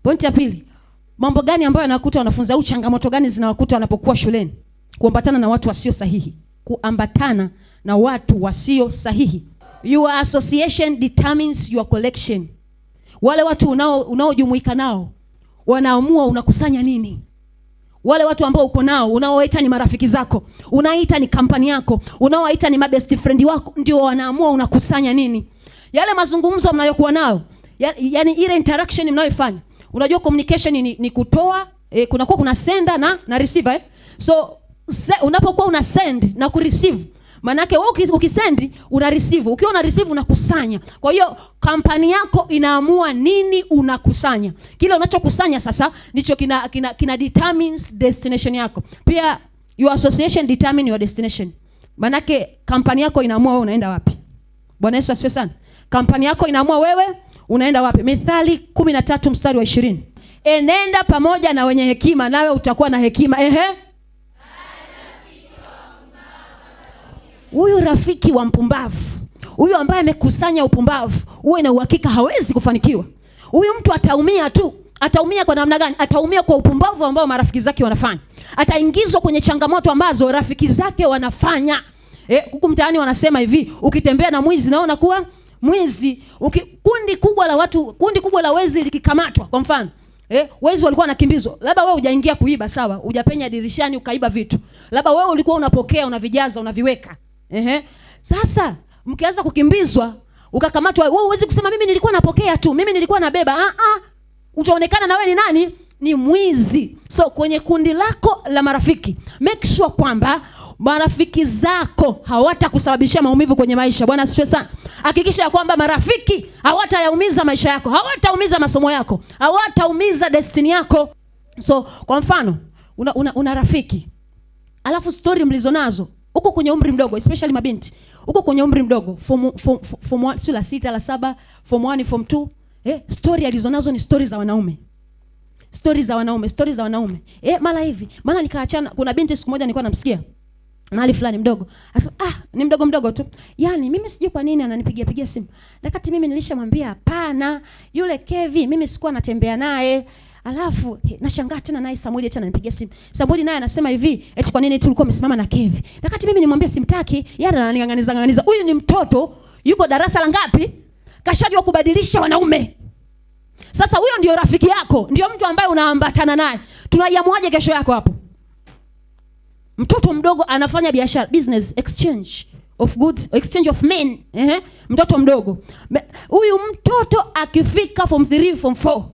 Pointi ya pili, mambo gani ambayo yanakuta wanafunzi au changamoto gani zinawakuta wanapokuwa shuleni? Kuambatana na watu wasio sahihi. Kuambatana na watu wasio sahihi. Your association determines your collection. Wale watu unaojumuika nao wanaamua unakusanya nini. Wale watu ambao uko nao, unaoita ni marafiki zako, unaita ni kampani yako, unaoita ni best friend wako, ndio wanaamua unakusanya nini. Yale mazungumzo mnayokuwa nao, yani ile interaction mnayoifanya. Unajua communication ni kutoa, kuna sender na receiver. So unapokuwa una send na ku receive, manake wewe ukisend una receive, ukiwa una receive unakusanya. Kwa hiyo kampani yako inaamua nini unakusanya. Kile unachokusanya sasa ndicho kina determines destination yako. Pia your association determine your destination. Manake kampani yako inaamua wewe unaenda wapi. Bwana Yesu asifiwe sana. Kampani yako inaamua wewe unaenda wapi. Mithali 13 mstari wa 20. Enenda pamoja na wenye hekima nawe utakuwa na hekima. Huyu rafiki wa mpumbavu, huyu ambaye amekusanya upumbavu, uwe na uhakika hawezi kufanikiwa. Huyu mtu ataumia tu. Ataumia kwa namna gani? Ataumia kwa upumbavu ambao marafiki zake wanafanya. Ataingizwa kwenye changamoto ambazo rafiki zake wanafanya. Huku mtaani wanasema hivi, ukitembea na mwizi naona kuwa mwizi. Kundi kubwa la wezi likikamatwa, kwa mfano wezi walikuwa wanakimbizwa. Labda wewe hujaingia kuiba, sawa, hujapenya dirishani ukaiba vitu. Labda wewe ulikuwa unapokea, unavijaza, unaviweka. Sasa mkianza kukimbizwa, ukakamatwa, wewe huwezi kusema mimi nilikuwa napokea tu, mimi nilikuwa nabeba. Utaonekana na wewe ni nani? Ni mwizi. So kwenye kundi lako la marafiki, make sure kwamba marafiki zako hawatakusababishia maumivu kwenye maisha. Bwana asifiwe sana. Hakikisha kwamba marafiki hawatayaumiza maisha yako, hawataumiza masomo yako, hawataumiza destiny yako. So kwa mfano, una rafiki, alafu story mlizonazo uko kwenye umri mdogo, especially mabinti. Uko kwenye umri mdogo, form 1, sio la 6 la 7, form 1 form 2. Story alizonazo ni stories za wanaume. Stories za wanaume. Mara hivi, maana nikaachana. Kuna binti siku moja nilikuwa namsikia mahali fulani mdogo. Asa ni mdogo tu. Yaani mimi sijui kwa nini ananipigia simu. Wakati mimi nilishamwambia hapana, yule Kevi mimi sikuwa natembea naye. Alafu nashangaa tena naye Samuel tena ananipigia simu. Samuel naye anasema hivi, eti kwa nini tulikuwa tumesimama na Kevi? Wakati mimi nimwambia simtaki, yeye ananiganganiza. Huyu ni mtoto, yuko darasa la ngapi? Kashajua kubadilisha wanaume. Sasa huyo ndio rafiki yako, ndio mtu ambaye unaambatana naye. Tunaiamuaje kesho yako hapo? Mtoto mdogo anafanya biashara, business exchange of goods, exchange of men. Mtoto mdogo. Huyu mtoto akifika form 3 form 4